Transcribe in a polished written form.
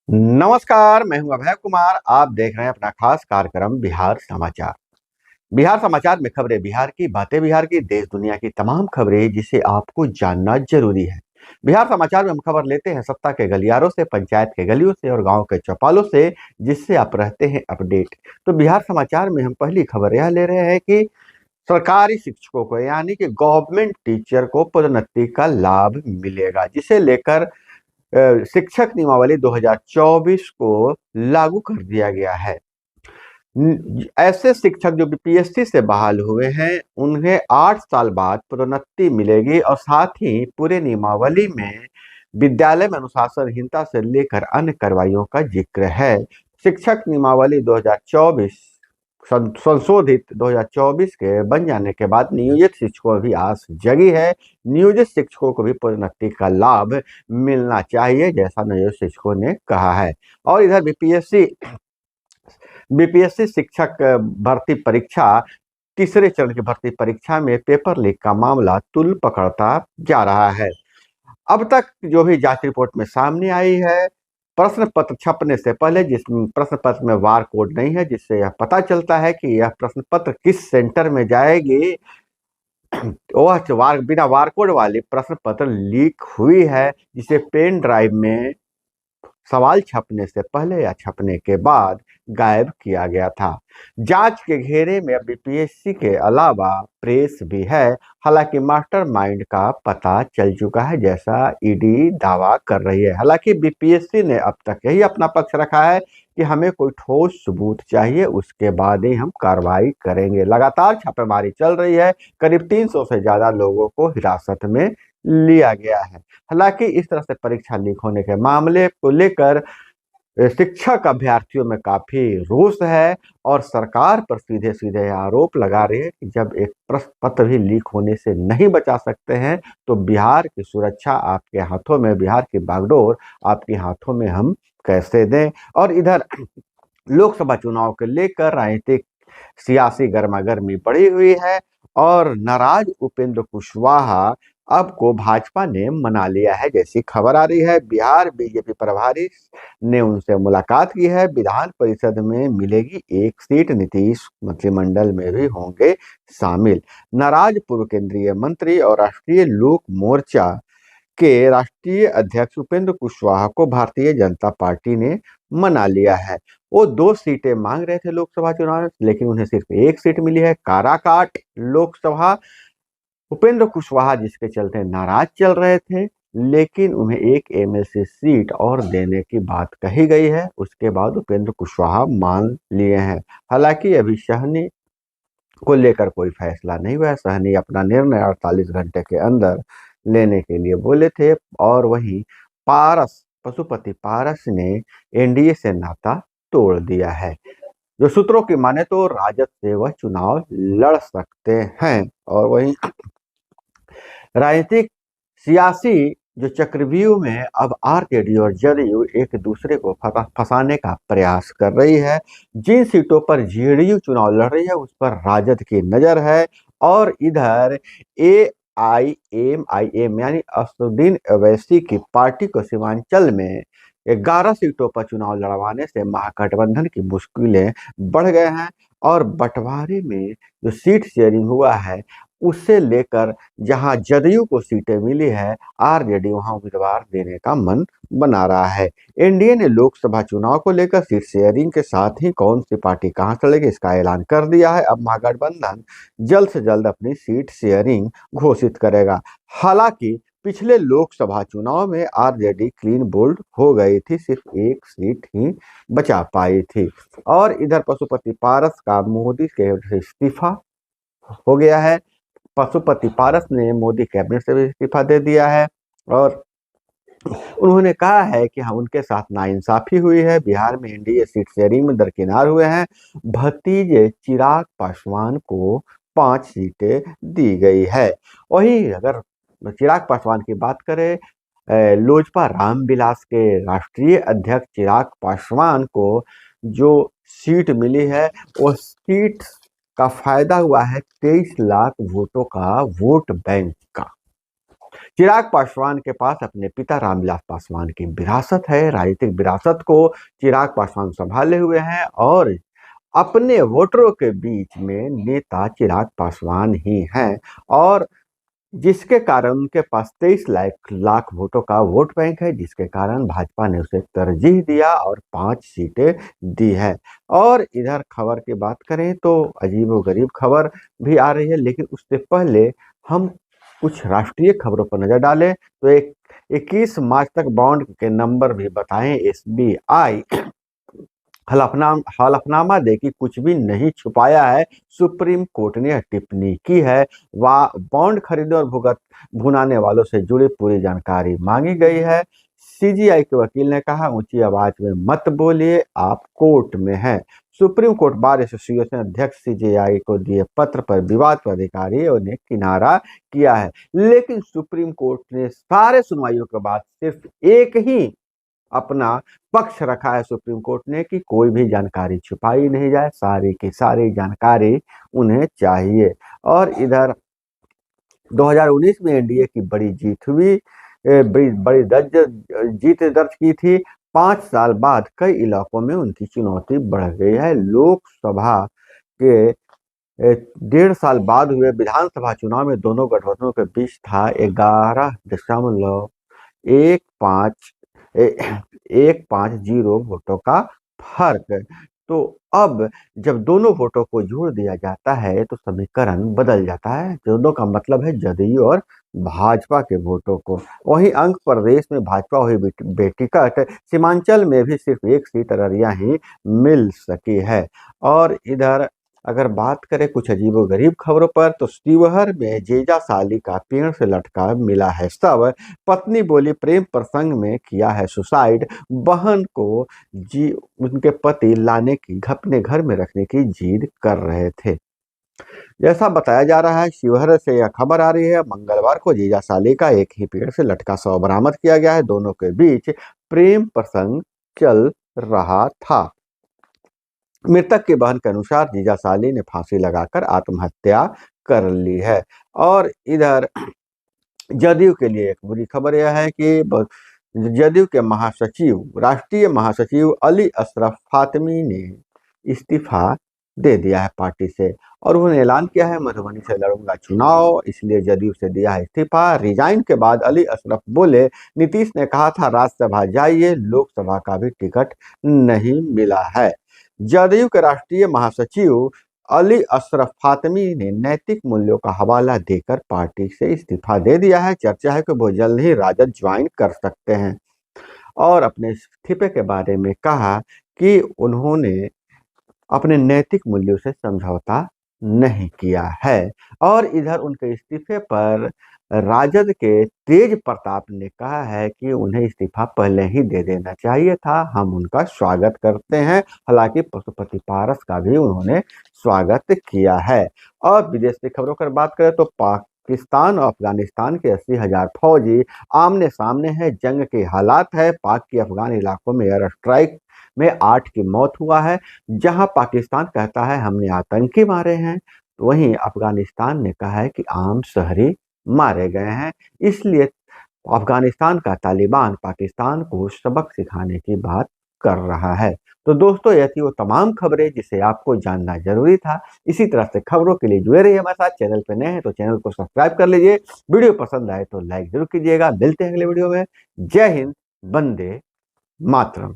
नमस्कार, मैं हूं अभय कुमार। आप देख रहे हैं अपना खास कार्यक्रम बिहार समाचार। बिहार समाचार में खबरें बिहार की, बातें बिहार की, देश दुनिया की तमाम खबरें जिसे आपको जानना जरूरी है। बिहार समाचार में हम खबर लेते हैं सत्ता के गलियारों से, पंचायत के गलियों से और गांव के चौपालों से, जिससे आप रहते हैं अपडेट। तो बिहार समाचार में हम पहली खबर यह ले रहे हैं कि सरकारी शिक्षकों को यानी कि गवर्नमेंट टीचर को पदोन्नति का लाभ मिलेगा, जिसे लेकर शिक्षक नियमावली 2024 को लागू कर दिया गया है। ऐसे शिक्षक जो बीपीएससी से बहाल हुए हैं उन्हें 8 साल बाद पदोन्नति मिलेगी और साथ ही पूरे नियमावली में विद्यालय में अनुशासनहीनता से लेकर अन्य कार्रवाइयों का जिक्र है। शिक्षक नियमावली 2024 संशोधित 2024 के बन जाने के बाद नियोजित शिक्षकों में भी आस जगी है। नियोजित शिक्षकों को भी पदोन्नति का लाभ मिलना चाहिए, जैसा नियोजित शिक्षकों ने कहा है। और इधर बीपीएससी शिक्षक भर्ती परीक्षा तीसरे चरण की भर्ती परीक्षा में पेपर लीक का मामला तूल पकड़ता जा रहा है। अब तक जो भी जांच रिपोर्ट में सामने आई है, प्रश्न पत्र छपने से पहले जिस प्रश्न पत्र में वार कोड नहीं है, जिससे यह पता चलता है कि यह प्रश्न पत्र किस सेंटर में जाएगी, वह बिना वार कोड वाली प्रश्न पत्र लीक हुई है, जिसे पेन ड्राइव में सवाल छपने से पहले या छपने के बाद गायब किया गया था। जांच के घेरे में बीपीएससी के अलावा प्रेस भी है। हालांकि मास्टरमाइंड का पता चल चुका है, जैसा ईडी दावा कर रही है। हालांकि बीपीएससी ने अब तक यही अपना पक्ष रखा है कि हमें कोई ठोस सबूत चाहिए, उसके बाद ही हम कार्रवाई करेंगे। लगातार छापेमारी चल रही है। करीब 300 से ज्यादा लोगों को हिरासत में लिया गया है। हालांकि इस तरह से परीक्षा लीक होने के मामले को लेकर शिक्षक अभ्यर्थियों में काफी रोष है और सरकार पर सीधे सीधे आरोप लगा रहे हैं कि जब एक प्रश्न पत्र भी लीक होने से नहीं बचा सकते हैं तो बिहार की सुरक्षा आपके हाथों में, बिहार की बागडोर आपके हाथों में हम कैसे दें। और इधर लोकसभा चुनाव को लेकर राजनीतिक सियासी गर्मागर्मी बढ़ी हुई है और नाराज उपेंद्र कुशवाहा अब को भाजपा ने मना लिया है, जैसी खबर आ रही है। बिहार बीजेपी प्रभारी ने उनसे मुलाकात की है। विधान परिषद में मिलेगी एक सीट, नीतीश मंत्रिमंडल में भी होंगे शामिल। नाराज पूर्व केंद्रीय मंत्री और राष्ट्रीय लोक मोर्चा के राष्ट्रीय अध्यक्ष उपेंद्र कुशवाहा को भारतीय जनता पार्टी ने मना लिया है। वो 2 सीटें मांग रहे थे लोकसभा चुनाव में, लेकिन उन्हें सिर्फ एक सीट मिली है, काराकाट लोकसभा। उपेंद्र कुशवाहा जिसके चलते नाराज चल रहे थे, लेकिन उन्हें एक एमएलसी सीट और देने की बात कही गई है। उसके बाद उपेंद्र कुशवाहा मान लिए हैं। हालांकि अभी सहनी को लेकर कोई फैसला नहीं हुआ है। सहनी अपना निर्णय 48 घंटे के अंदर लेने के लिए बोले थे। और वहीं पशुपति पारस ने एनडीए से नाता तोड़ दिया है। जो सूत्रों की माने तो राजद से वह चुनाव लड़ सकते हैं। और वहीं राजनीतिक सियासी जो चक्रव्यूह में अब आरजेडी और जदयू एक दूसरे को फंसाने का प्रयास कर रही है। जिन सीटों पर जेडीयू चुनाव लड़ रही है उस पर राजद की नजर है। और इधर AIMIM यानी असदुद्दीन ओवैसी की पार्टी को सीमांचल में 11 सीटों पर चुनाव लड़वाने से महागठबंधन की मुश्किलें बढ़ गए हैं। और बंटवारे में जो सीट शेयरिंग हुआ है उससे लेकर जहां जदयू को सीटें मिली है, आरजेडी वहां उम्मीदवार देने का मन बना रहा है। एनडीए ने लोकसभा चुनाव को लेकर सीट शेयरिंग के साथ ही कौन सी पार्टी कहां चलेगी इसका ऐलान कर दिया है। अब महागठबंधन जल्द से जल्द अपनी सीट शेयरिंग घोषित करेगा। हालांकि पिछले लोकसभा चुनाव में आरजेडी क्लीन बोल्ड हो गई थी, सिर्फ एक सीट ही बचा पाई थी। और इधर पशुपति पारस का मोदी के इस्तीफा हो गया है। पशुपति पारस ने मोदी कैबिनेट से भी इस्तीफा दे दिया है और उन्होंने कहा है कि हाँ उनके साथ नाइंसाफी हुई है। बिहार में एनडीए सीट शेयरिंग में दरकिनार हुए हैं। भतीजे चिराग पासवान को 5 सीटें दी गई है। वही अगर चिराग पासवान की बात करें, लोजपा रामविलास के राष्ट्रीय अध्यक्ष चिराग पासवान को जो सीट मिली है वो सीट का फायदा हुआ है 23 लाख वोटों का वोट बैंक का। चिराग पासवान के पास अपने पिता रामविलास पासवान की विरासत है। राजनीतिक विरासत को चिराग पासवान संभाले हुए हैं और अपने वोटरों के बीच में नेता चिराग पासवान ही हैं और जिसके कारण उनके पास 23 लाख वोटों का वोट बैंक है, जिसके कारण भाजपा ने उसे तरजीह दिया और 5 सीटें दी है। और इधर खबर की बात करें तो अजीबोगरीब खबर भी आ रही है, लेकिन उससे पहले हम कुछ राष्ट्रीय खबरों पर नजर डालें तो 21 मार्च तक बॉन्ड के नंबर भी बताएं। एसबीआई हलफनामा दे कि कुछ भी नहीं छुपाया है, सुप्रीम कोर्ट ने टिप्पणी की है। बॉन्ड खरीदने और भुनाने वालों से जुड़ी पूरी जानकारी मांगी गई है। सीजीआई के वकील ने कहा, ऊंची आवाज में मत बोलिए, आप कोर्ट में हैं। सुप्रीम कोर्ट बार एसोसिएशन अध्यक्ष सीजीआई को दिए पत्र पर विवाद पर अधिकारियों ने किनारा किया है, लेकिन सुप्रीम कोर्ट ने सारे सुनवाइयों के बाद सिर्फ एक ही अपना पक्ष रखा है सुप्रीम कोर्ट ने कि कोई भी जानकारी छुपाई नहीं जाए, सारी की सारी जानकारी उन्हें चाहिए। और इधर 2019 में एनडीए की बड़ी जीत हुई, बड़ी जीत दर्ज की थी। 5 साल बाद कई इलाकों में उनकी चुनौती बढ़ गई है। लोकसभा के 1.5 साल बाद हुए विधानसभा चुनाव में दोनों गठबंधनों के बीच था 11.15 वोटों का फर्क। तो अब जब दोनों वोटों को जोड़ दिया जाता है तो समीकरण बदल जाता है। दोनों का मतलब है जदयू और भाजपा के वोटों को। वहीं अंक प्रदेश में भाजपा हुई बेटिकट, सीमांचल में भी सिर्फ एक सीट अररिया ही मिल सकी है। और इधर अगर बात करें कुछ अजीबोगरीब खबरों पर तो शिवहर में जीजा साली का पेड़ से लटका मिला है शव। पत्नी बोली प्रेम प्रसंग में किया है सुसाइड। बहन को उनके पति लाने की अपने घर में रखने की जिद कर रहे थे। जैसा बताया जा रहा है, शिवहर से यह खबर आ रही है, मंगलवार को जीजा साली का एक ही पेड़ से लटका शव बरामद किया गया है। दोनों के बीच प्रेम प्रसंग चल रहा था। मृतक की बहन के अनुसार जीजा साली ने फांसी लगाकर आत्महत्या कर ली है। और इधर जदयू के लिए एक बुरी खबर यह है कि जदयू के राष्ट्रीय महासचिव अली अशरफ फातमी ने इस्तीफा दे दिया है पार्टी से और उन्होंने ऐलान किया है, मधुबनी से लड़ूंगा चुनाव, इसलिए जदयू से दिया है इस्तीफा। रिजाइन के बाद अली अशरफ बोले, नीतीश ने कहा था राज्यसभा जाइए, लोकसभा का भी टिकट नहीं मिला है। जदयू के राष्ट्रीय महासचिव अली अशरफ फातमी ने नैतिक मूल्यों का हवाला देकर पार्टी से इस्तीफा दे दिया है। चर्चा है कि वो जल्द ही राजद ज्वाइन कर सकते हैं और अपने इस्तीफे के बारे में कहा कि उन्होंने अपने नैतिक मूल्यों से समझौता नहीं किया है। और इधर उनके इस्तीफे पर राजद के तेज प्रताप ने कहा है कि उन्हें इस्तीफा पहले ही दे देना चाहिए था, हम उनका स्वागत करते हैं। हालांकि पशुपति पारस का भी उन्होंने स्वागत किया है। और विदेश की खबरों पर बात करें तो पाकिस्तान और अफगानिस्तान के 80,000 फौजी आमने सामने हैं, जंग के हालात है। पाक की अफगान इलाकों में एयर स्ट्राइक में 8 की मौत हुआ है, जहां पाकिस्तान कहता है हमने आतंकी मारे हैं, तो वहीं अफगानिस्तान ने कहा है कि आम शहरी मारे गए हैं। इसलिए अफगानिस्तान का तालिबान पाकिस्तान को सबक सिखाने की बात कर रहा है। तो दोस्तों, यह थी वो तमाम खबरें जिसे आपको जानना जरूरी था। इसी तरह से खबरों के लिए जुड़े रहिए हमारे साथ। चैनल पर नए हैं तो चैनल को सब्सक्राइब कर लीजिए। वीडियो पसंद आए तो लाइक जरूर कीजिएगा। मिलते हैं अगले वीडियो में। जय हिंद, वंदे मातरम।